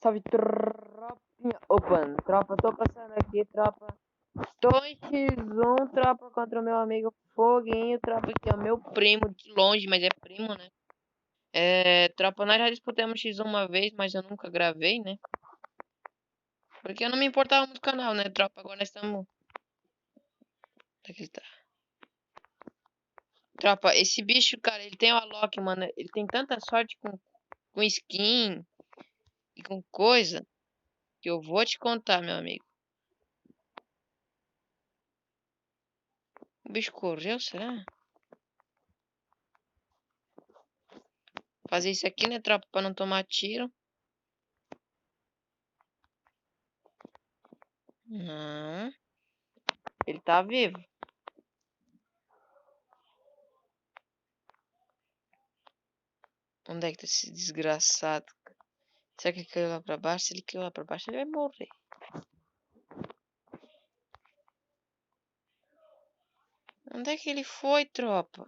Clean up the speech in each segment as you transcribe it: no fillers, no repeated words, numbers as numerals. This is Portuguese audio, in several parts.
Salve, tropinha. Opa, tropa, tô passando aqui, tropa. Tô em X1, tropa, contra o meu amigo Foguinho, tropa, que é o meu primo de longe, mas é primo, né? Tropa, nós já disputamos X1 uma vez, mas eu nunca gravei, né? Porque eu não me importava muito com o canal, né, tropa? Agora nós estamos... Onde é que ele tá? Tropa, esse bicho, cara, ele tem o Alok, mano. Ele tem tanta sorte com skin e com coisa que eu vou te contar, meu amigo. O bicho correu, será? Fazer isso aqui, né, tropa, pra não tomar tiro. Não. Ele tá vivo. Onde é que tá esse desgraçado? Será que ele caiu lá pra baixo? Se ele caiu lá pra baixo, ele vai morrer. Onde é que ele foi, tropa?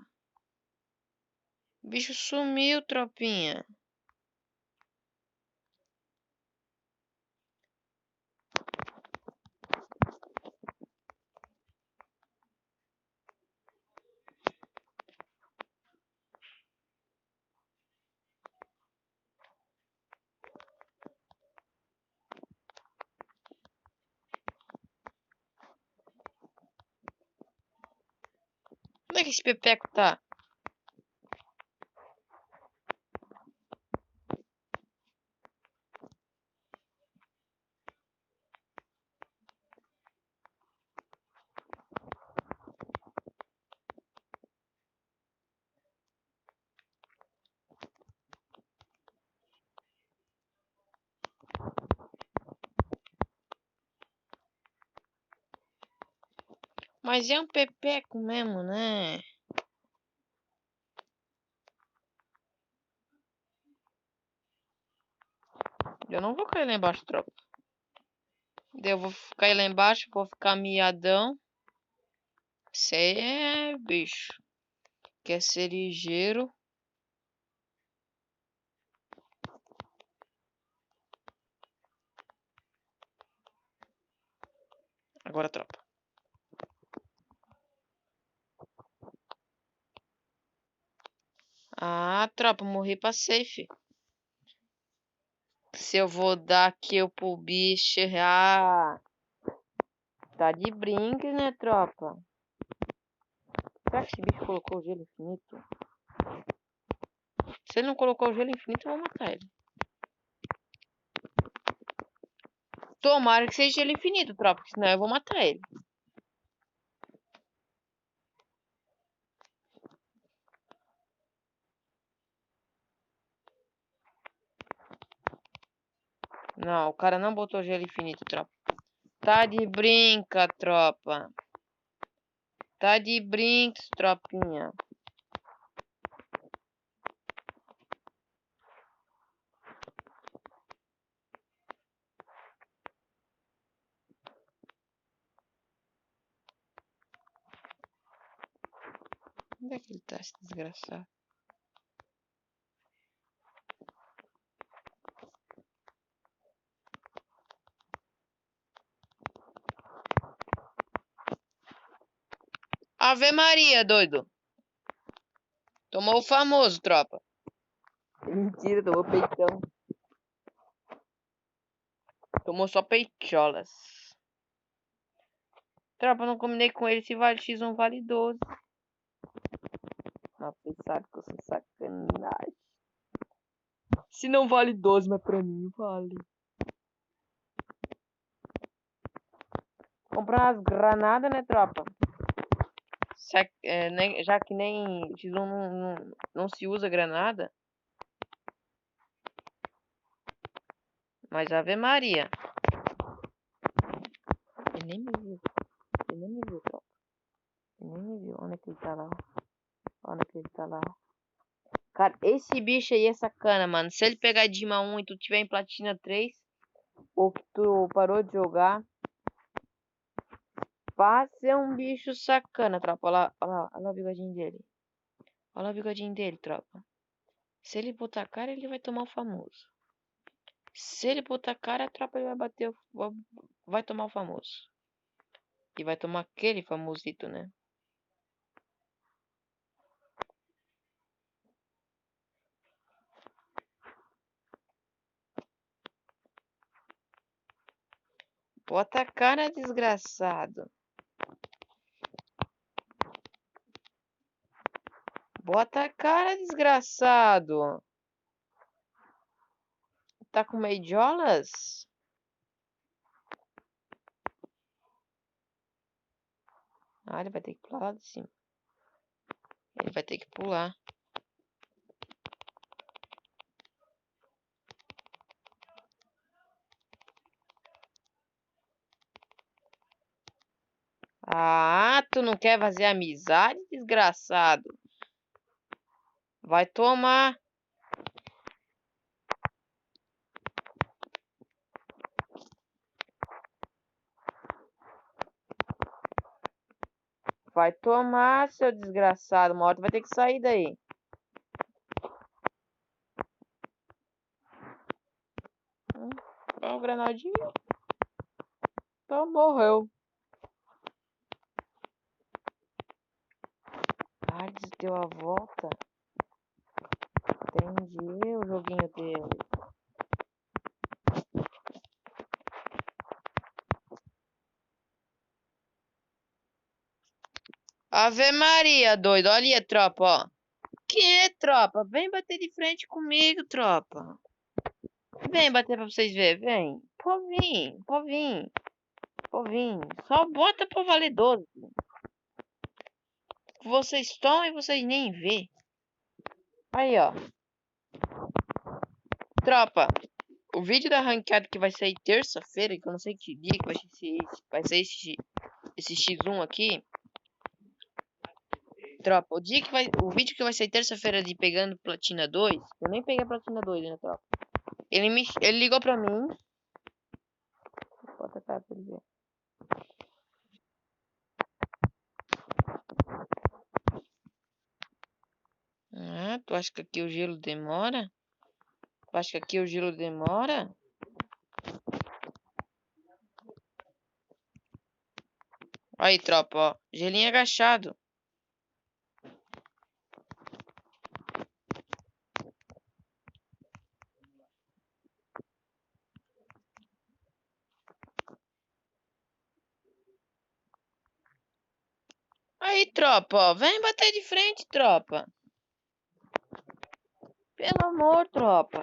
O bicho sumiu, tropinha. Onde é que esse pepeco tá? Mas é um pepeco mesmo, né? Eu não vou cair lá embaixo, tropa. Eu vou cair lá embaixo, vou ficar miadão. Você é bicho. Quer ser ligeiro. Agora, tropa. Ah, tropa, morri pra safe. Se eu vou dar kill pro bicho. Ah, tá de brinque, né, tropa? Será que esse bicho colocou o gelo infinito? Se ele não colocou o gelo infinito, eu vou matar ele. Tomara que seja gelo infinito, tropa, senão eu vou matar ele. Não, o cara não botou gelo infinito, tropa. Tá de brinca, tropa. Tá de brinks, tropinha. Onde é que ele tá, esse desgraçado? Ave Maria, doido. Tomou o famoso, tropa. Mentira, tomou peitão. Tomou só peitolas. Tropa, não combinei com ele se vale X1 vale 12. Mas pensaram que eu sou sacanagem. Se não vale 12, mas pra mim vale. Comprar umas granadas, né, tropa? Já que nem X1 não se usa granada. Mas Ave Maria. Ele nem me viu. Ele nem me viu, tropa. Ele nem me viu. Onde é que ele tá lá? Onde é que ele tá lá? Cara, esse bicho aí é sacana, mano. Se ele pegar Dima 1 e tu tiver em Platina 3, ou que tu parou de jogar, vai ser um bicho sacana, tropa. Olha lá o bigodinho dele. Olha lá o bigodinho dele, tropa. Se ele botar a cara, ele vai tomar o famoso. Se ele botar cara, a tropa ele vai bater. Vai tomar o famoso. E vai tomar aquele famosito, né? Bota a cara, desgraçado. Bota a cara, desgraçado. Tá com mediolas? Ah, ele vai ter que pular lá de cima. Ele vai ter que pular. Ah, tu não quer fazer amizade, desgraçado? Vai tomar. Vai tomar, seu desgraçado. Uma hora tu vai ter que sair daí. Ó, o granadinho. Então morreu. Hades deu a volta. Entendi o joguinho dele. Ave Maria, doido. Olha aí, tropa, ó. Que, tropa? Vem bater de frente comigo, tropa. Vem bater pra vocês verem, vem. Pode vir, pode vir. Pode vir. Só bota pra valer 12. Vocês estão e vocês nem vê. Aí, ó. Tropa, o vídeo da ranqueada que vai sair terça-feira, que eu não sei que dia que vai ser esse X1 aqui. Tropa, o vídeo que vai sair terça-feira de pegando Platina 2, eu nem peguei a Platina 2, né, tropa? Ele ligou pra mim. Bota a cara pra ele ver. Ah, tu acha que aqui o gelo demora? Tu acha que aqui o gelo demora? Aí, tropa, ó. Gelinho agachado. Aí, tropa, ó. Vem bater de frente, tropa. Pelo amor, tropa.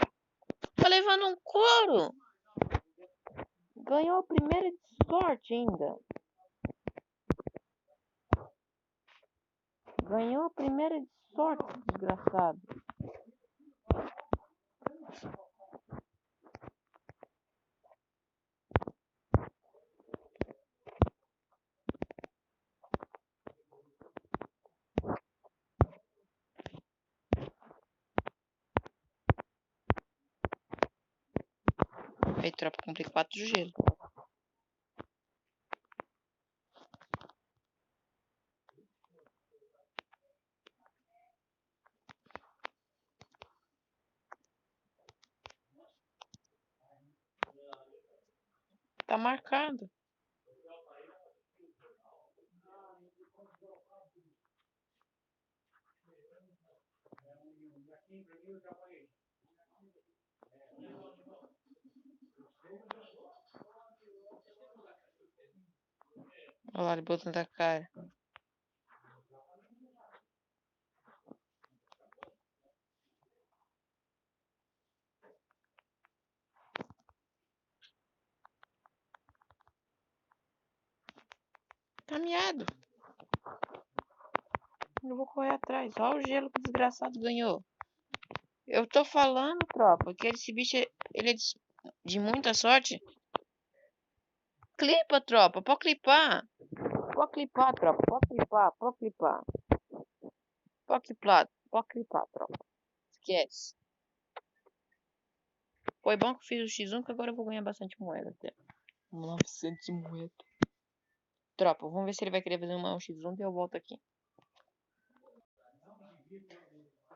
Tá levando um couro. Ganhou a primeira de sorte ainda. Ganhou a primeira de sorte, desgraçado. Aí, tropa, comprei 4 de gelo. Tá marcado. Olha lá, ele botando a cara. Tá miado. Eu vou correr atrás. Olha o gelo que o desgraçado ganhou. Eu tô falando, tropa, que esse bicho, ele é de muita sorte. Clipa, tropa, pode clipar. Pode clipar, tropa, pode clipar, pode clipar. Pode clipar, tropa. Esquece. Foi bom que eu fiz o X1, que agora eu vou ganhar bastante moeda até. 900 moedas. Tropa, vamos ver se ele vai querer fazer um X1 e eu volto aqui.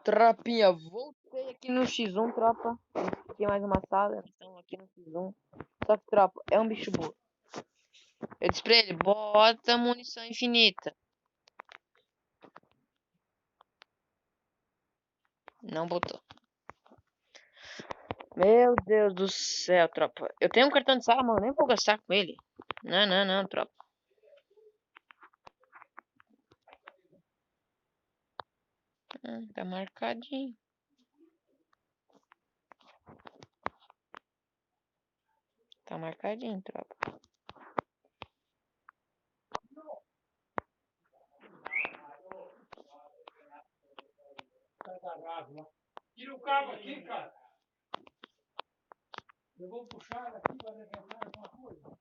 Tropinha, voltei aqui no X1, tropa. aqui mais uma sala. Então aqui no X1. Só que, tropa, é um bicho burro. Eu disse pra ele, bota munição infinita. Não botou. Meu Deus do céu, tropa. Eu tenho um cartão de sala, mas eu nem vou gastar com ele. Não, não, não, tropa. Tá marcadinho. Tá marcadinho, tropa. Tira o cabo aqui, cara. Eu vou puxar aqui para levantar alguma coisa.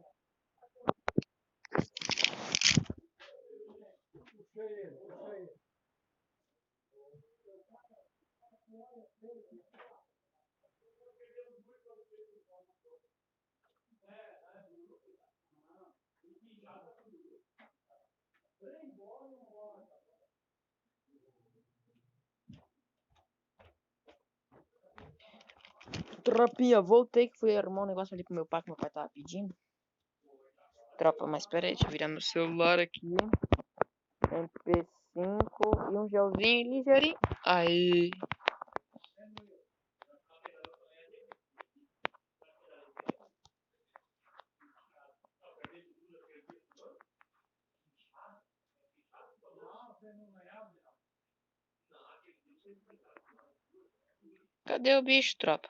Puxei ele, puxei ele. Tropinha, voltei que fui arrumar um negócio ali pro meu pai, que meu pai tava pedindo. Tropa, mas pera aí, deixa eu virar meu celular aqui. MP5 e um gelzinho ligeirinho. Aí. Cadê o bicho, tropa?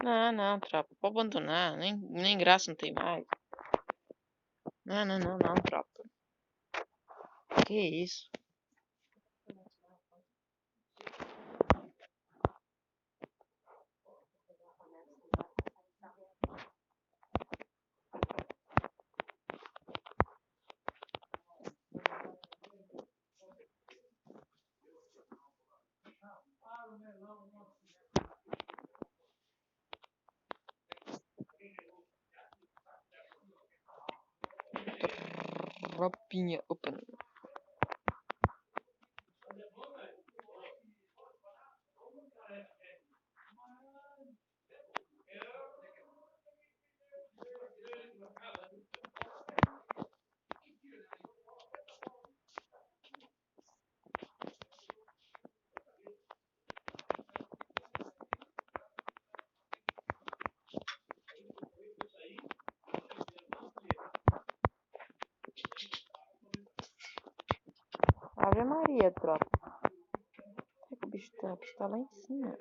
Não, não, tropa. Pode abandonar. Nem graça não tem mais. Não, não, não, não, tropa. Que isso? Tropinha. Opa. Ave Maria, tropa. Será que o bicho tá lá em cima?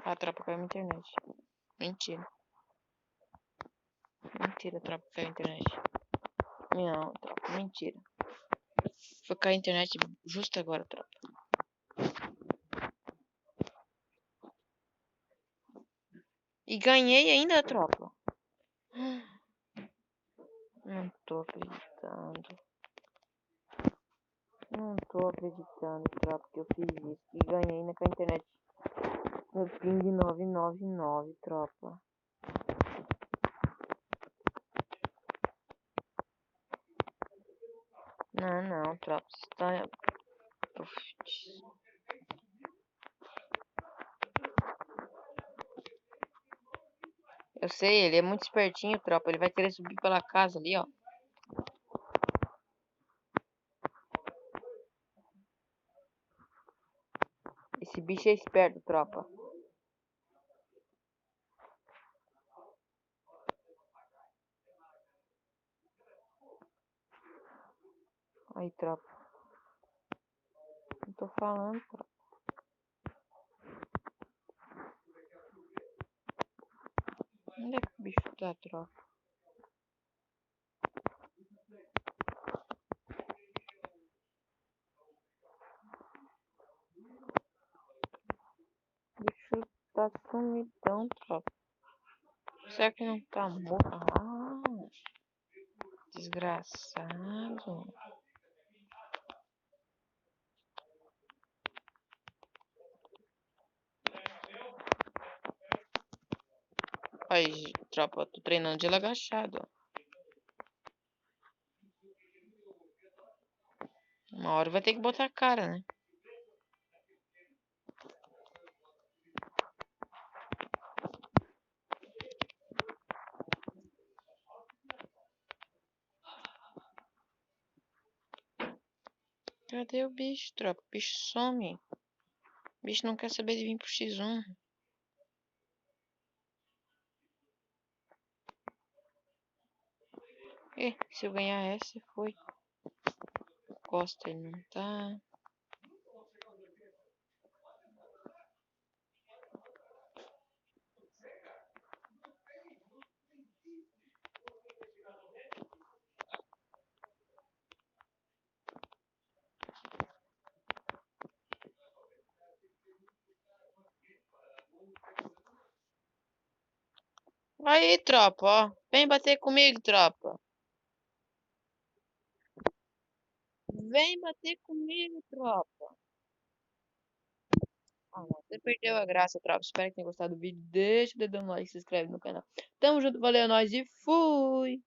Ah, tropa, caiu a internet. Mentira. Mentira, tropa, caiu a internet. Não, tropa, mentira. Foi cair a internet justo agora, tropa. E ganhei ainda, tropa. Não tô acreditando. Não tô acreditando, tropa, que eu fiz isso. E ganhei ainda com a internet no ping 999, tropa. Não, não, tropa. Você tá... Eu sei, ele é muito espertinho, tropa. Ele vai querer subir pela casa ali, ó. Esse bicho é esperto, tropa. Aí, tropa. Não tô falando, tropa. Onde é que o bicho tá, tropa? tá sumidão, tropa. Será que não tá morto? Ah, desgraçado. Aí, tropa, tô treinando de ele agachado. Uma hora vai ter que botar a cara, né? Cadê o bicho, tropa? O bicho some. O bicho não quer saber de vir pro X1. Se eu ganhar essa, foi. Costa, ele não tá. Aí, tropa, ó. Vem bater comigo, tropa. Vem bater comigo, tropa. Ah, não. Você perdeu a graça, tropa. Espero que tenha gostado do vídeo. Deixa o dedão no like, se inscreve no canal. Tamo junto, valeu, nós e fui!